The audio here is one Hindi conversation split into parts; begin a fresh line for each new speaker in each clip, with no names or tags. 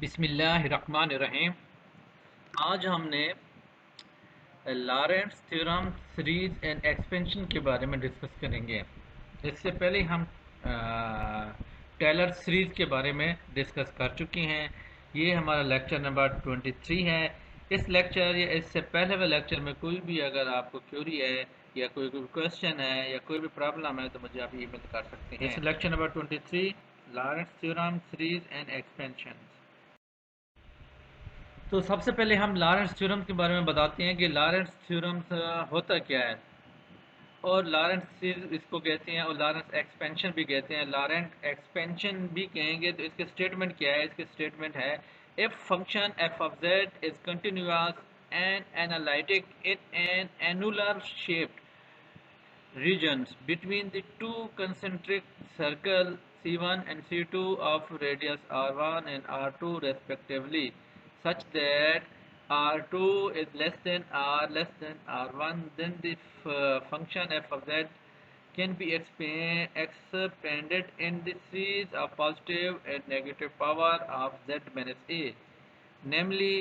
बिस्मिल्लाहिर्रहमानिर्रहीम। आज हमने लॉरेंट्ज़ थ्योरम सीरीज एंड एक्सपेंशन के बारे में डिस्कस करेंगे। इससे पहले हम टेलर सीरीज के बारे में डिस्कस कर चुके हैं। ये हमारा लेक्चर नंबर 23 है। इस लेक्चर या इससे पहले वाले लेक्चर में कोई भी अगर आपको क्वेरी है या कोई क्वेश्चन है या कोई भी प्रॉब्लम है तो मुझे आप ईमेल कर सकते हैं। इस lecture number 23 Laurent's theorem series and expansion. तो सबसे पहले हम लॉरेंट्ज़ थ्योरम के बारे में बताते हैं कि लॉरेंट्ज़ थ्योरम होता क्या है, और लॉरेंट्ज़ सीरीज इसको कहते हैं और लॉरेंट्ज़ एक्सपेंशन भी कहते हैं। लॉरेंट एक्सपेंशन भी कहेंगे। तो इसके स्टेटमेंट क्या है? इसके स्टेटमेंट है if function F of Z is continuous and analytic in an annular shaped regions between the two concentric circles C1 and C2 of radius R1 and R2 respectively, such that R2 is less than R less than R1, then the function f of z can be expanded in the series of positive and negative power of z minus a, namely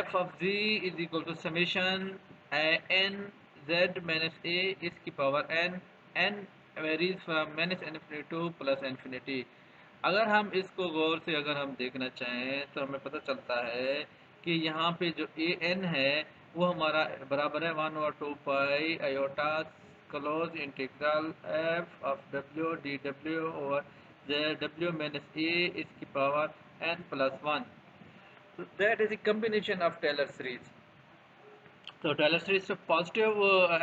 f of z is equal to summation n z minus a is की power n varies from minus infinity to plus infinity. अगर हम इसको गौर से अगर हम देखना चाहें तो हमें पता चलता है कि यहाँ पे जो ए एन है वो हमारा बराबर है 1/2 iota close integral F of W D W over W minus ए इसकी power n+1। That is a combination of Taylor series. तो टेलर सीरीज पॉजिटिव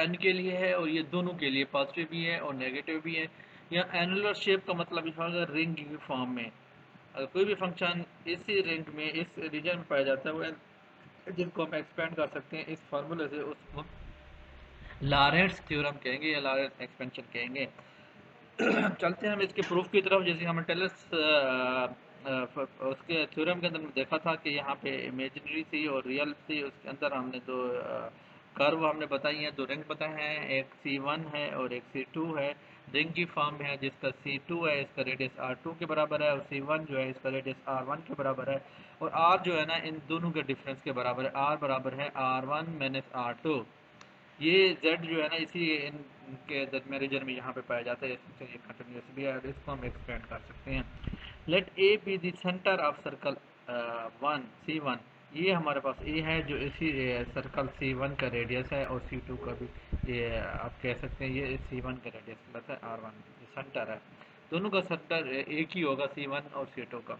एन के लिए है और ये दोनों के लिए पॉजिटिव भी है और नेगेटिव भी है। यहाँ एनुलर शेप का मतलब ये होगा रिंग की फॉर्म में। अगर कोई भी फंक्शन इसी रिंग में इस रीजन में पाया जाता है वो जिसको हम एक्सपेंड कर सकते हैं इस फार्मूले से, उसको लॉरेंट्ज़ थ्योरम कहेंगे या लॉरेंट्ज़ एक्सपेंशन कहेंगे। चलते हैं हम इसके प्रूफ की तरफ। जैसे हमने टेलर उसके थ्योरम के अंदर देखा था कि यहाँ पे इमेजिनरी थी और रियल थी। उसके अंदर हमने दो कर्व हमने बताई हैं, दो रिंग बताए हैं, एक C1 है और एक C2 है। रिंग की फॉर्म है जिसका C2 है इसका रेडियस R2 के बराबर है और C1 जो है इसका रेडियस R1 के बराबर है, और R जो है ना इन दोनों के डिफरेंस के बराबर है। R बराबर है R1 माइनस R2। ये Z जो है ना इसी इनके दरमियान रीजन में यहाँ पे पाया जाता है। ये कंटिन्यूस भी है, इसको हम एक्सपेंड कर सकते हैं। Let A B the centre of circle 1 C1। ये हमारे पास ए है जो इसी सर्कल C1 का रेडियस है और C2 का भी ये आप कह सकते हैं ये C1 का रेडियस कहलाता है R1, ये सेंटर है। दोनों का सेंटर एक ही होगा C1 और C2 का।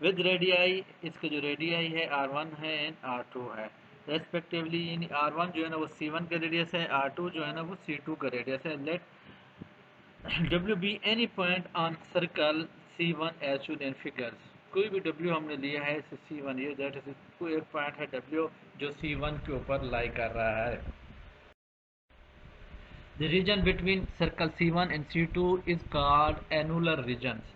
विद रेडियाई, इसके जो रेडियाई है R1 है एंड R2 है रेस्पेक्टिवली। यानी R1 जो है ना वो C1 का रेडियस है, R2 जो है ना वो C2 का रेडियस है। Let W be any point on circle C1 as shown in figures। कोई भी W हमने लिया है इसे C1, ये दैट इज कोई एक पॉइंट है W जो C1 के ऊपर लाई कर रहा है। The region between circle C1 and C2 is called annular regions।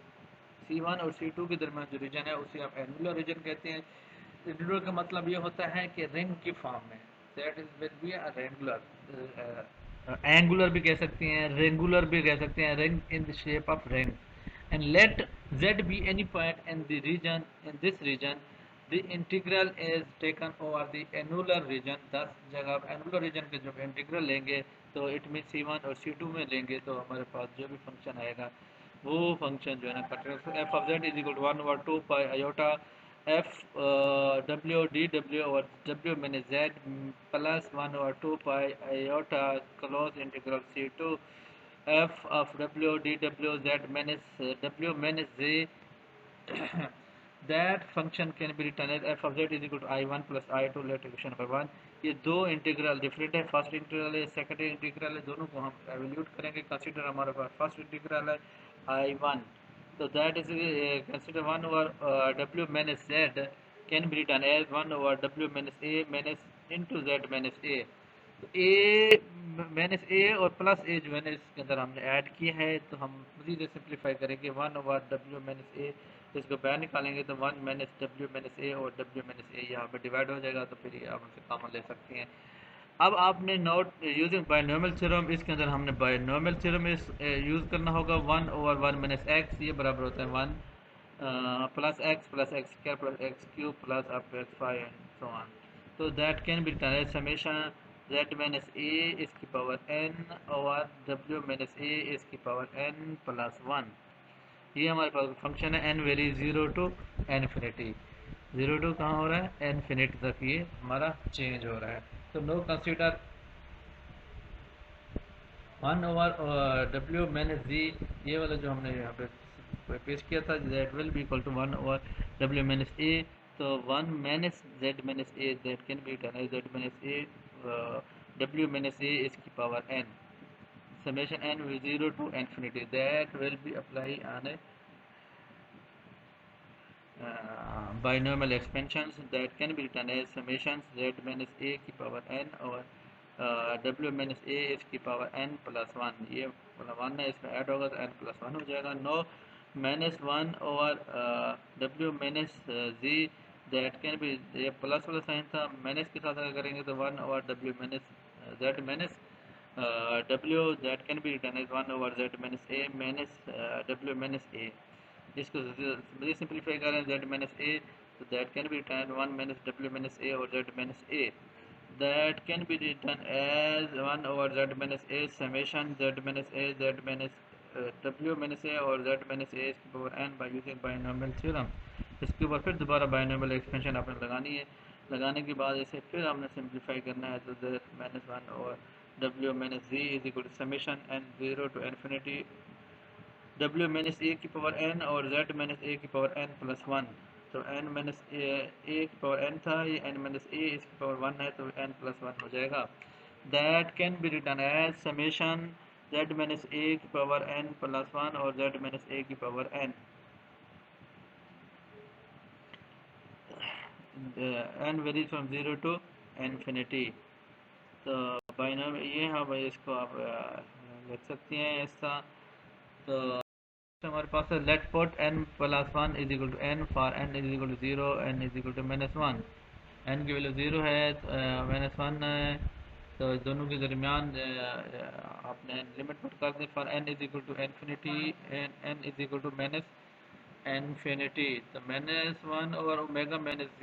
C1 और C2 के दरमियान जो रीजन है उसे आप एनुलर रीजन कहते हैं। एनुलर का मतलब ये होता है कि रिंग की फॉर्म में, that is will be a regular, angular भी कह सकते हैं, रेंगुलर भी कह सकते हैं, ring in the shape of ring. And let z be any point in the region, in this region the integral is taken over the annular region। 10 जगह आप एनुलर रीजन के जब इंटीग्रल लेंगे तो इट मीन C1 और C2 में लेंगे तो हमारे पास जो भी फंक्शन आएगा वो फंक्शन जो है ना continuous F of Z is equal to 1/2 iota F W D W और डब्ल्यू मैंने Z plus 1/2 iota close integral C2 F of W D W Z minus W minus J. That function can be written as F of Z is equal to I1 plus I2 let equation number 1। ये दो इंटीग्रल डिफरेंट है, फर्स्ट इंटीग्रल है सेकंड इंटीग्रल है, दोनों को हम एवेल्यूट करेंगे। कंसीडर हमारे पास फर्स्ट इंटीग्रल है I1, so that is consider 1 over w minus z can be written as 1 over w minus a minus into z minus a। तो a माइनस ए और प्लस ए जो है ना इसके अंदर हमने ऐड किया है, तो हम मजीद सिंप्लीफाई करेंगे 1 ओवर डब्ल्यू माइनस ए, इसको बाहर निकालेंगे तो 1 माइनस डब्ल्यू माइनस ए और डब्ल्यू माइनस ए यहाँ पे डिवाइड हो जाएगा, तो फिर आप उनसे कॉमन ले सकते हैं। अब आपने नोट यूजिंग बायनॉमियल थ्योरम, इसके अंदर हमने बायनॉमियल थ्योरम यूज़ करना होगा। 1 ओवर 1 माइनस एक्स ये बराबर होता है 1 plus x square plus x cube plus up to x5 and so on. So that can be written as summation z minus a is की power n over w minus a is की power n plus 1. ये हमारे पास फंक्शन है n very 0 to infinity. 0 to कहाँ हो रहा है? इन्फिनिटी तक ये हमारा चेंज हो रहा है. तो now consider 1 over w minus z, ये वाला जो हमने यहाँ पे पेश किया था, z will be equal to 1 over w minus a. तो 1 minus z minus a, that can be written as z minus a w minus a is की power n summation n with 0 to infinity. That will be apply on a binomial expansions that can be written as summations z minus a की power n और w minus a is की power n plus 1. ये 1 है, इसमें ऐड होगा तो n plus 1 हो जाएगा. Now minus 1 over w minus z, that can be, ये प्लस वाला साइन था, माइनस के साथ अगर करेंगे तो 1 over w minus z minus w, that can be written as 1 over z minus a minus w minus a. इसको सिंप्लीफाई करें z माइनस ए, तो that can be written 1 minus w minus a और z minus a. That can be written as 1 over z minus A summation z minus a z minus w minus a और z माइनस ए इसकी power n by using binomial theorem. इसके ऊपर फिर दोबारा बायनॉमियल एक्सपेंशन आपने लगानी है. लगाने के बाद इसे फिर हमने सिंप्लीफाई करना है. तो z minus 1 over w minus z is equal to summation n 0 to infinity w minus ए की पावर n और z माइनस ए की पावर n प्लस 1. तो n माइनस ए की पावर n था, ये n माइनस ए इसकी पावर 1 है, तो n प्लस 1 हो जाएगा. That can be written as summation z minus ए की पावर n प्लस 1 और z माइनस ए की power n. n varies from 0 to infinity. तो बाइनोम ये, हाँ भाई, इसको आप लिख सकती हैं ऐसा. तो हमारे पास है let put n plus 1 is equal to n for n is equal to 0 n is equal to minus 1. n की वैल्यू 0 है, माइनस 1 है, तो दोनों के दरमियान आपने लिमिट पुट कर दें for n is equal to infinity and n is equal to minus infinity. तो minus 1 over omega minus z,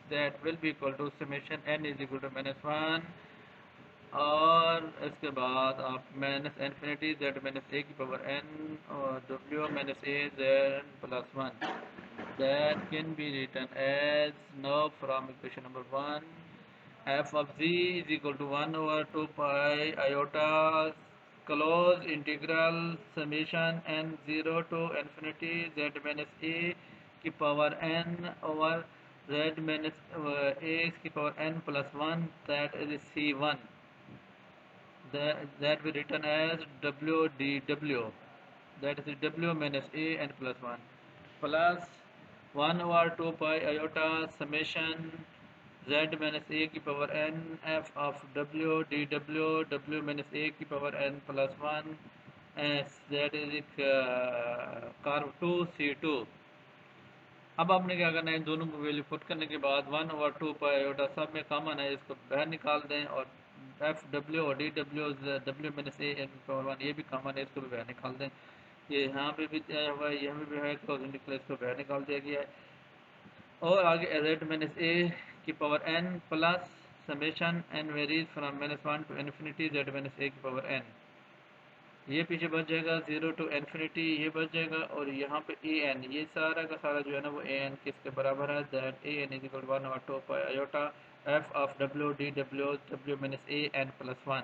that will be equal to summation n is equal to minus 1 और इसके बाद आप माइनस इन्फिनिटी z माइनस ए की पावर n और w minus a z plus 1. That can be written as now from equation number 1 f of z is equal to 1 over 2 pi iota close integral summation n 0 to infinity z minus a की power n over z minus a की power n plus 1, that is c1. That we written as WDW, that is W minus A n plus 1 plus 1 over 2 pi iota summation z minus A की power n f of W dW W minus A की power n plus 1 as that is curve 2 C2. अब आपने क्या करना है, इन दोनों को वैल्यू पुट करने के बाद 1 ओवर 2 पाई आयोटा सब में कॉमन है, इसको बाहर निकाल दें और एफ डब्ल्यू और D W W minus A N power 1 ये भी कॉमन है, इसको भी बाहर निकाल दें. ये यहाँ पे भी आया हुआ है, यहाँ पे भी है, इसको बाहर निकाल दिया गया है. और आगे जेड माइनस ए की power n plus summation n varies from minus 1 to infinity z minus ए की पावर एन. ये पीछे बच जाएगा 0 टू इन्फिनिटी, ये बच जाएगा. और यहाँ पे ए एन, ये सारा का सारा जो है ना वो ए एन किसके बराबर है, that A N is equal 1 over 2 pi iota F of W D W W minus A N plus 1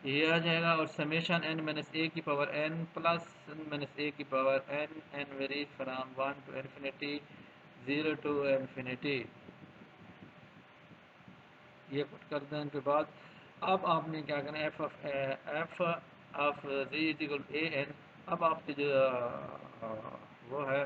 ये आ जाएगा. और समेशन एन माइनस ए की power n plus n minus ए की power n n varies from 1 to infinity 0 to infinity. ये पुट कर देने के बाद अब आपने क्या करना है, f of z is equal a n. अब आपकी जो वो है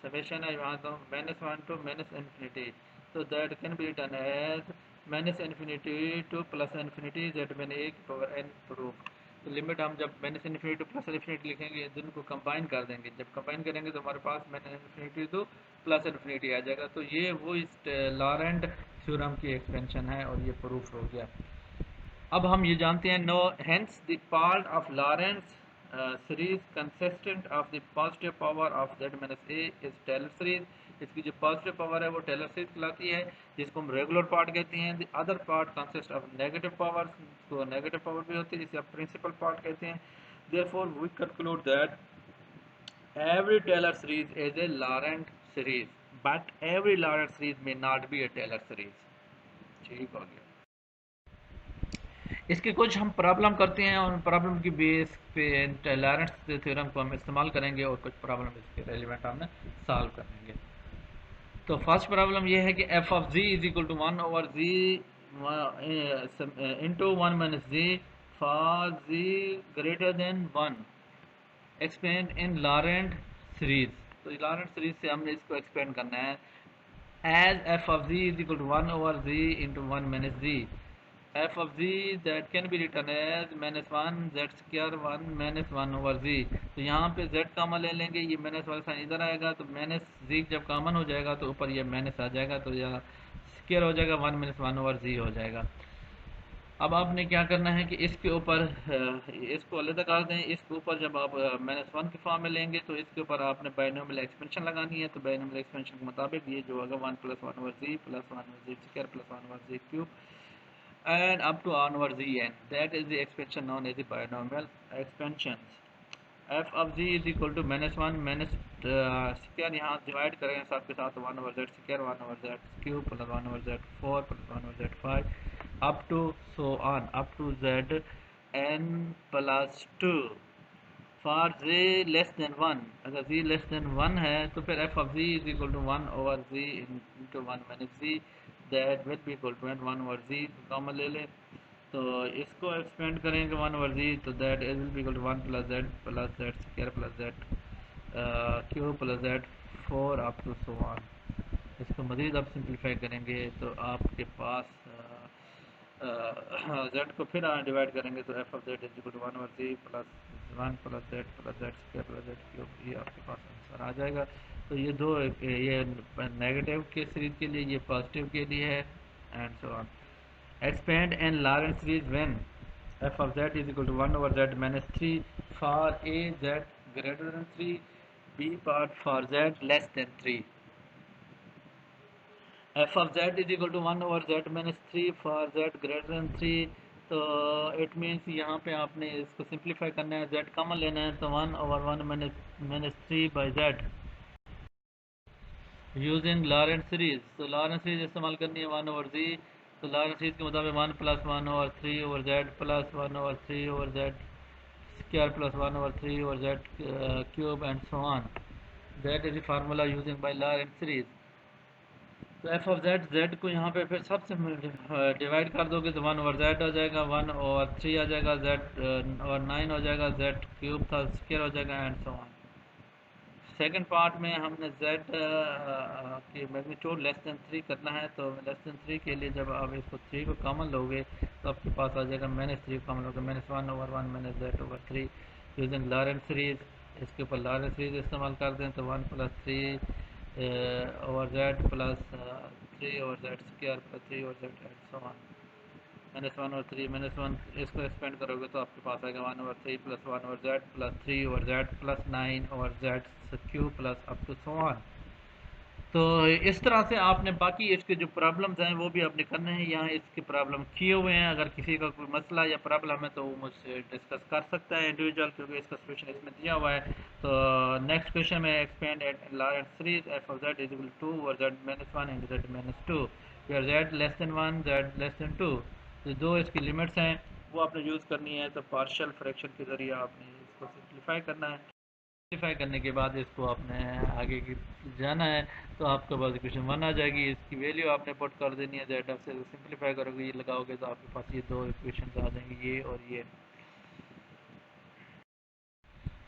समेशन है यहाँ तो माइनस 1 टू माइनस इन्फिनिटी. तो that can be written as minus infinity to plus infinity z मैंने ए की पावर एन प्रूफ. तो लिमिट हम जब minus infinity to plus infinity लिखेंगे, दोनों को कंबाइन कर देंगे. जब कंबाइन करेंगे तो हमारे पास minus infinity to plus infinity आ जाएगा. तो ये वो इस लॉरेंट थ्योरम की एक्सपेंशन है और ये प्रूफ हो गया. अब हम ये जानते हैं no hence the part of Laurent series consistent of the positive power of z minus a is Taylor series. इसकी जो पॉजिटिव पावर है वो टेलर सीरीज कहलाती है, जिसको हम रेगुलर पार्ट कहते हैं. The other part consist of negative power, तो नेगेटिव पावर भी होती है जिसे आप प्रिंसिपल पार्ट कहते हैं. Therefore we conclude that every Taylor series is a Laurent series, but every Laurent series may not be a Taylor series. ठीक हो गया. इसके कुछ हम प्रॉब्लम करते हैं और प्रॉब्लम की बेस पे लॉरेंट्स थ्योरम को हम इस्तेमाल करेंगे और कुछ प्रॉब्लम इसके रेलिवेंट हमने सॉल्व करेंगे. तो फर्स्ट प्रॉब्लम ये है कि f of z is equal to 1 over z into 1 minus z for z greater than 1 expand in Laurent series. तो लॉरेंट सीरीज से हमने इसको एक्सपेंड करना है. As F of z is equal to 1 over z into 1 minus z, f of z that can be written as minus 1 z square 1 minus 1 over z. तो यहाँ पे जेड कॉमन ले लेंगे, ये माइनस वाला साइन इधर आएगा, तो माइनस जी जब कॉमन हो जाएगा तो ऊपर ये माइनस आ जाएगा, तो यह स्क्वायर हो जाएगा 1 माइनस 1 ओवर जी हो जाएगा. अब आपने क्या करना है कि इसके ऊपर इसको अलग कर दें. इसके ऊपर जब आप माइनस 1 के फॉर्म में लेंगे तो इसके ऊपर आपने बायनोमियल एक्सपेंशन लगानी है. तो बायनोमियल एक्सपेंशन के मुताबिक ये जो होगा 1 plus 1 over z plus 1 over z square plus 1 over z cube and up to 1 over gn. That is the expansion known as the binomial expansions. f of g is equal to minus 1 minus square, यहाँ डिवाइड करेंगे साथ के साथ 1 over z square 1 over z cube plus 1 over z 4 plus 1 over z 5 up to so on up to z n plus 2 for z less than 1. अगर z लेस देन 1 है तो फिर f of z is equal to 1 over z into 1 minus z, that will be equal to 1 over z common ले लें. तो इसको एक्सपेंड करेंगे 1 ओवर z, तो that is will be equal to 1 plus z square plus z cube plus z 4 up to so on. इसको मज़ीद आप सिंप्लीफाई करेंगे तो आपके पास z को फिर डिवाइड करेंगे तो f of z is equal to 1 over z plus 1 plus z square plus z cube, ये आपके पास आंसर आ जाएगा. तो ये दो, ये नेगेटिव के सीरीज के लिए, ये पॉजिटिव के लिए है and so on. Expand and Laurent series when f of z is equal to 1 over z minus 3 for a z greater than 3, b part for z less than 3. f of z is equal to 1 over z minus 3 for z greater than 3. तो इट मीन्स यहाँ पे आपने इसको सिंप्लीफाई करना है, z कॉमन लेना है, तो 1 over 1 minus 3 by z using Laurent series. तो लॉरेंट सीरीज इस्तेमाल करनी है 1 ओवर z. तो लॉरेंट सीरीज के मुताबिक 1 plus 1 over 3 over z plus 1 over 3 over z square plus 1 over 3 over z cube and so on. That is the formula using by Laurent series. तो एफ ऑफ जेड को यहाँ पे फिर सबसे डिवाइड कर दोगे तो 1 ओवर जेड हो जाएगा, 1 ओवर 3 आ जाएगा, जेड और 9 हो जाएगा, जेड क्यूब था स्क्वायर हो जाएगा and so on. Second part में हमने जेड की मैग्नीट्यूड लेस देन 3 करना है. तो लेस देन 3 के लिए जब आप इसको 3 को कॉमन लोगे तो आपके पास आ जाएगा माइनस 3 कॉमन लोगे minus 1 over 1 minus Z over 3 using Laurent series. इसके ऊपर लॉरेंट सीरीज इस्तेमाल कर दें तो 1 plus 3 over Z plus 3 over Z square plus 3 over Z and so on. Minus 1 over 3 minus 1 इसको एक्सपेंड करोगे तो आपके पास आएगा 1 over 3 plus 1 over Z plus 3 over Z plus 9 over z cube plus up to so on. तो इस तरह से आपने बाकी इसके जो प्रॉब्लम्स हैं वो भी आपने करने हैं. यहाँ इसके प्रॉब्लम किए हुए हैं. अगर किसी का कोई मसला या प्रॉब्लम है तो वो मुझसे डिस्कस कर सकता है इंडिविजुअल, क्योंकि इसका सोल्यूशन इसमें दिया हुआ है. तो नेक्स्ट क्वेश्चन में expand at Laurent series f of Z is equal to 2 और z minus 1 and z minus 2 where z less than 1 z less than 2. तो जो इसकी लिमिट्स हैं वो आपने यूज़ करनी है. तो पार्शियल फ्रैक्शन के ज़रिए आपने इसको सिंप्लीफाई करना है. सिंप्लीफाई करने के बाद इसको आपने आगे की जाना है तो आपके पास इक्वेशन 1 आ जाएगी. इसकी वैल्यू आपने पुट कर देनी है जेड से सिंप्लीफाई करोगे, ये लगाओगे तो आपके पास ये दो इक्वेशन आ जाएंगे, ये और ये.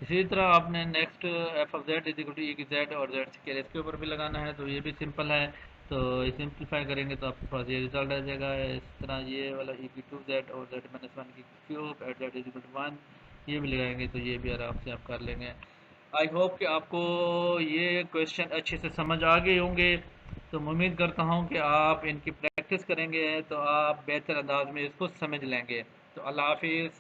इसी तरह आपने next f of Z is equal to e की जेड और जेड स्क्वायर इसके ऊपर भी लगाना है. तो ये भी सिंपल है. तो सिंप्लीफाई करेंगे तो आपके पास ये रिजल्ट आ जाएगा. इस तरह ये वाला ई की 2z और जेड माइनस 1 की cube at z is equal to 1 ये भी लगाएंगे तो ये भी आराम से आप कर लेंगे. आई होप कि आपको ये क्वेश्चन अच्छे से समझ आ गए होंगे. तो मैं उम्मीद करता हूँ कि आप इनकी प्रैक्टिस करेंगे तो आप बेहतर अंदाज में इसको समझ लेंगे. तो अल्लाह हाफिज़.